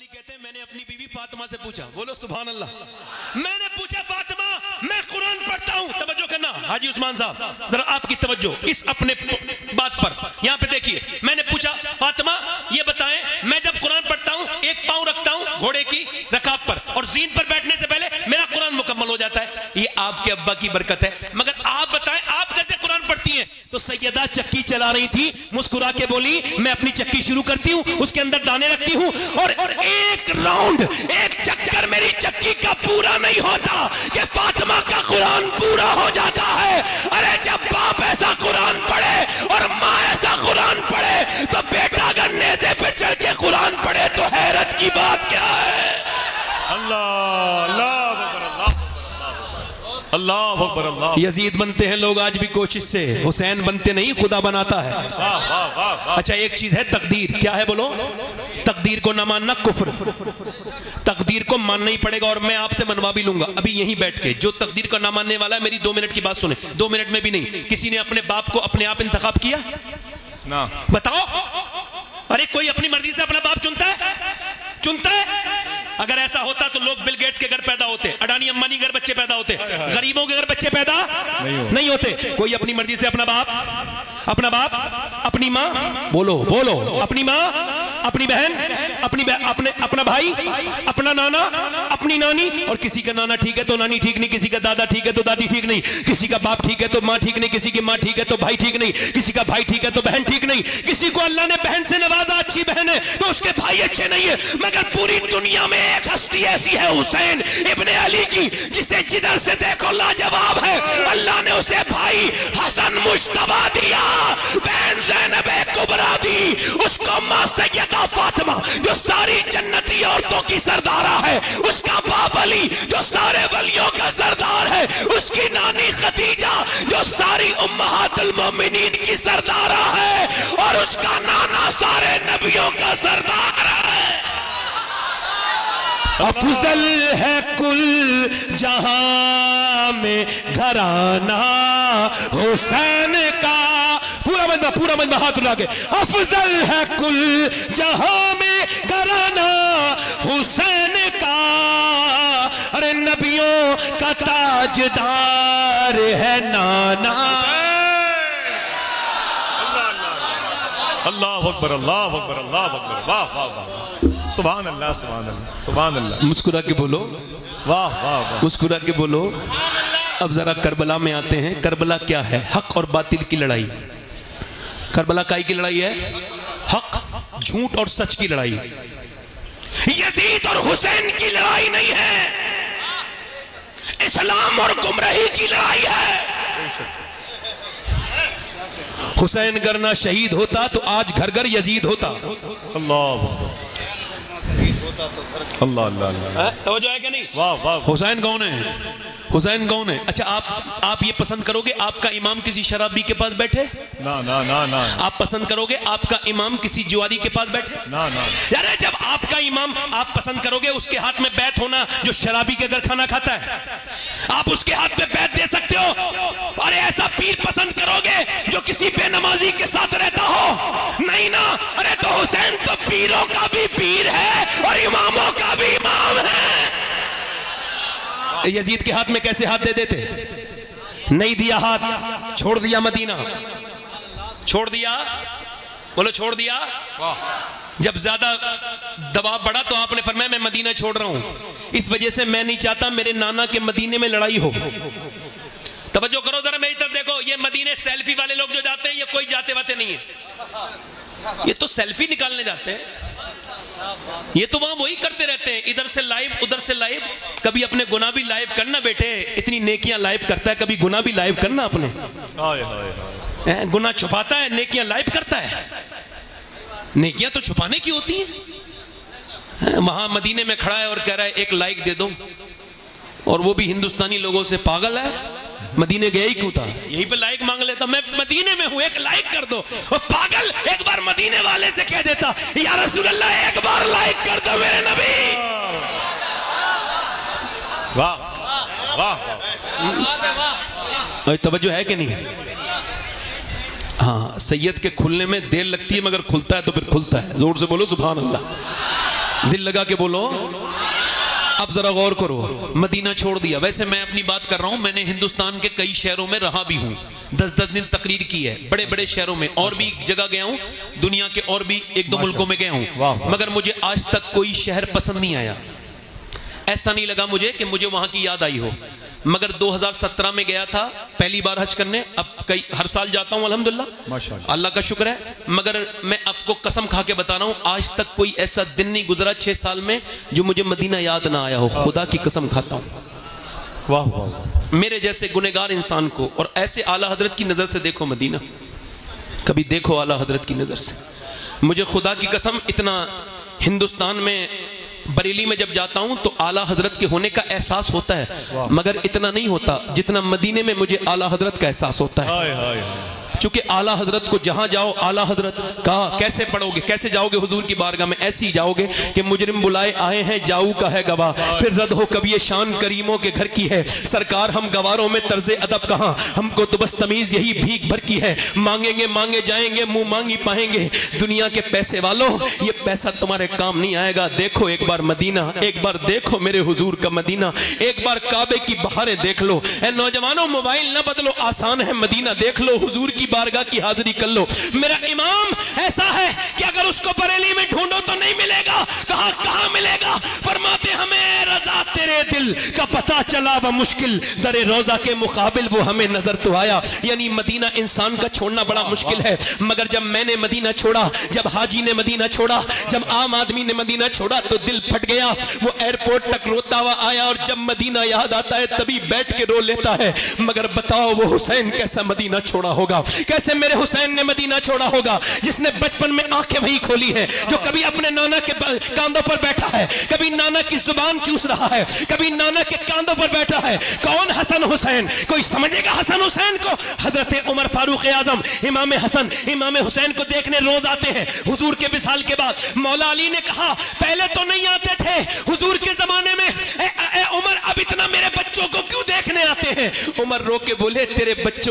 अली कहते हैं मैंने अपनी बीवी फातिमा से पूछा, बोलो सुभान अल्लाह, मैंने पूछा फातिमा मैं कुरान पढ़ता हूं, तवज्जो करना हाजी उस्मान साहब जरा आपकी तवज्जो इस अपने बात पर, यहां पे देखिए, मैंने पूछा फातिमा ये बताएं मैं जब कुरान पढ़ता हूं एक पांव रखता हूं घोड़े की रकाब पर और जीन पर बैठने से पहले मेरा कुरान मुकम्मल हो जाता है, ये आपके अब्बा की बरकत है, मगर आप बताएं आप कैसे कुरान पढ़ती हैं? तो सैयदा चक्की चला रही थी, मुस्कुरा के बोली मैं अपनी चक्की शुरू करती हूं, उसके अंदर दाने रखती हूं और एक राउंड एक चक्कर मेरी चक्की का पूरा नहीं होता कि फातिमा का कुरान पूरा हो जाता है। अरे जब बाप ऐसा कुरान पढ़े और माँ ऐसा कुरान पढ़े तो बेटा अगर नेज़े पे चढ़ के कुरान पढ़े तो हैरत की बात क्या है? अल्लाह अकबर अल्लाह। यजीद बनते हैं लोग आज भी कोशिश से, हुसैन बनते नहीं खुदा बनाता है। अच्छा एक चीज है तकदीर, क्या है बोलो? तकदीर को ना मानना कुफ्र, तकदीर को मानना ही पड़ेगा और मैं आपसे मनवा भी लूंगा अभी यहीं बैठ के। जो तकदीर को ना मानने वाला है मेरी 2 मिनट की बात सुने, 2 मिनट में भी नहीं। किसी ने अपने बाप को अपने आप इंतखाब किया ना? बताओ। अरे कोई अपनी मर्जी से अपना बाप चुनता है? चुनता है? अगर ऐसा होता तो लोग बिल गेट्स के घर पैदा होते, अडानी अंबानी के घर बच्चे पैदा होते, गरीबों के घर बच्चे पैदा नहीं होते। कोई अपनी मर्जी से अपना बाप, अपनी माँ, बोलो बोलो, अपनी माँ, अपनी बहन, अपना भाई, अपना नाना, अपनी नानी, और किसी का नाना ठीक है तो नानी ठीक नहीं, किसी का दादा ठीक है तो दादी ठीक नहीं, किसी का बाप ठीक है तो माँ ठीक नहीं, किसी की माँ ठीक है तो भाई ठीक नहीं, किसी का भाई ठीक है तो बहन ठीक नहीं, किसी को अल्लाह ने बहन से नवाजा अच्छी बहन है तो उसके भाई अच्छे नहीं है। मगर पूरी दुनिया में एक हस्ती ऐसी है हुसैन इब्ने अली की जिसे जिधर से देखो लाजवाब है। अल्लाह ने उसे भाई हसन मुश्तबा दिया, बहन ज़ैनब कुबरा दी, उसको मां सैयदा फातिमा जो सारी जन्नती औरतों की सरदारा है, उसका बाप अली जो सारे वलियों का सरदार है, उसकी नानी खदीजा जो सारी उम्महातुल मोमिनीन की सरदारा है और उसका नाना सारे नबियों का सरदार है। अफजल है कुल जहां में घराना हुसैन का, पूरा मजमा हाथ उठा के, अफजल है कुल जहां में घराना हुसैन का, अरे नबियों का ताजदार है नाना। अल्लाह अकबर अल्लाह अकबर अल्लाह अकबर, वाह वाह वाह, सुभान अल्लाह सुभान अल्लाह सुभान अल्लाह। मुस्कुरा के बोलो, वाह वाह वाह, मुस्कुरा के बोलो। अब जरा करबला में आते हैं। करबला क्या है? हक और बातिल की लड़ाई। करबला काई की लड़ाई है? हक झूठ और सच की लड़ाई। यजीद और हुसैन की लड़ाई नहीं है, इस्लाम और गुमराही की लड़ाई है। हुसैन करना शहीद होता तो आज घर घर यजीद होता। अल्लाह अल्लाह अल्लाह, तवज्जो है क्या नहीं? वाह वाह। हुसैन कौन है? हुसैन कौन है? अच्छा आप ये पसंद करोगे आपका इमाम किसी शराबी के पास बैठे? ना ना ना ना। आप पसंद करोगे आपका इमाम किसी जुआरी के पास बैठे? ना ना। यार जब आपका इमाम, आप पसंद करोगे उसके हाथ में बैत होना जो शराबी के घर खाना खाता है? आप उसके हाथ में बैत दे सकते हो? अरे ऐसा पीर पसंद करोगे जो किसी बेनमाजी के साथ रहता हो? नहीं ना। अरे तो हुसैन तो पीरों का भी पीर है और इमामों का भी इमाम है। यजीद के हाथ में कैसे हाथ दे देते? नहीं दिया हाथ, छोड़ दिया मदीना, छोड़ दिया, बोलो छोड़ दिया। जब ज्यादा दबाव बढ़ा तो आपने फरमाया मैं मदीना छोड़ रहा हूं, इस वजह से मैं नहीं चाहता मेरे नाना के मदीने में लड़ाई हो। तवज्जो करो जरा मेरी तरफ देखो, ये मदीने सेल्फी वाले लोग जो जाते हैं ये कोई जाते वाते नहीं है, ये तो सेल्फी निकालने जाते हैं, ये तो वहां वही करते रहते हैं, इधर से लाइव उधर से लाइव। कभी अपने गुनाह भी लाइव करना बेटे, इतनी नेकियां लाइव करता है, कभी गुनाह भी लाइव करना अपने। गुनाह छुपाता है, नेकियां लाइव करता है। नेकियां तो छुपाने की होती हैं। वहां मदीने में खड़ा है और कह रहा है एक लाइक दे दो, और वो भी हिंदुस्तानी लोगों से पागल है, मदीने गया ही क्यों था, यहीं पे लाइक मांग लेता, मैं मदीने में हूं एक लाइक कर दो। और पागल एक बार मदीने वाले से कह देता या रसूल अल्लाह एक बार लाइक कर दो मेरे नबी। वाह वाह वाह। तवज्जो है कि नहीं? हाँ, सैयद के खुलने में देर लगती है मगर खुलता है तो फिर खुलता है। जोर से बोलो सुभान अल्लाह। दिल लगा के बोलो। अब जरा गौर करो, मदीना छोड़ दिया। वैसे मैं अपनी बात कर रहा हूं, मैंने हिंदुस्तान के कई शहरों में रहा भी हूं, 10-10 दिन तकरीर की है, बड़े बड़े शहरों में, और भी जगह गया हूं, दुनिया के और भी 1-2 मुल्कों में गया हूं, मगर मुझे आज तक कोई शहर पसंद नहीं आया। ऐसा नहीं लगा मुझे कि मुझे वहां की याद आई हो। मगर 2017 में गया था पहली बार हज करने, अब कई हर साल जाता हूं अल्हम्दुलिल्लाह, माशाअल्लाह, अल्लाह का शुक्र है। मगर मैं आपको कसम खा के बता रहा हूं, आज तक कोई ऐसा दिन नहीं गुजरा 6 साल में जो मुझे मदीना याद ना आया हो। खुदा की कसम खाता हूं। वाह वाह। मेरे जैसे गुनहगार इंसान को, और ऐसे आला हजरत की नजर से देखो मदीना, कभी देखो आला हजरत की नजर से। मुझे खुदा की कसम, इतना हिंदुस्तान में बरेली में जब जाता हूं तो आला हजरत के होने का एहसास होता है, मगर इतना नहीं होता जितना मदीने में मुझे आला हजरत का एहसास होता है। हाय हाय। चूंकि आला हजरत को जहां जाओ, आला हजरत कहा, कैसे पढ़ोगे, कैसे जाओगे हुजूर की बारगाह में? ऐसे ही जाओगे कि मुजरिम बुलाए आए हैं, जाऊ का है गवाह, फिर रद हो कभी ये शान करीमों के घर की है। सरकार हम गवारों में तर्जे अदब कहां, हमको तो बस तमीज यही भीख भर की है। मांगेंगे मांगे जाएंगे, मुंह मांगी पाएंगे। दुनिया के पैसे वालों, ये पैसा तुम्हारे काम नहीं आएगा। देखो एक बार मदीना, एक बार देखो मेरे हुजूर का मदीना, एक बार काबे की बहारें देख लो। ए नौजवानों, मोबाइल ना बदलो, आसान है, मदीना देख लो, हुजूर की बारगाह की हाजिरी कर लो। मेरा इमाम ऐसा है कि अगर उसको बरेली में ढूंढो तो नहीं मिलेगा। कहां मिलेगा? फरमाते हमें रजा तेरे दिल का पता चला व मुश्किल दरे रोजा के मुकाबिल वो हमें नजर तो आया। यानी मदीना इंसान का छोड़ना बड़ा मुश्किल है, मगर जब मैंने मदीना छोड़ा, जब हाजी ने मदीना छोड़ा, जब आम आदमी ने मदीना छोड़ा तो दिल फट गया। वो एयरपोर्ट तक रोता हुआ आया, और जब मदीना याद आता है तभी बैठ के रो लेता है। मगर बताओ वो हुसैन कैसा मदीना छोड़ा होगा, कैसे मेरे हुसैन ने मदीना छोड़ा होगा, जिसने बचपन में आंखें वही खोली है, जो कभी अपने नाना के कांधों पर बैठा है, कभी नाना की जुबान चूस रहा है, कभी नाना के कांधों पर बैठा है। कौन? हसन हुसैन। कोई समझेगा हसन हुसैन को? हजरत उमर फारूक आजम इमाम हसन इमाम हुसैन को देखने रोज आते हैं हुजूर के विसाल के बाद। मौला अली ने कहा पहले तो नहीं आते थे हुजूर के जमाने में, उमर अब इतना मेरे बच्चों को क्यों देखने आते हैं? उमर रो के बोले तेरे बच्चों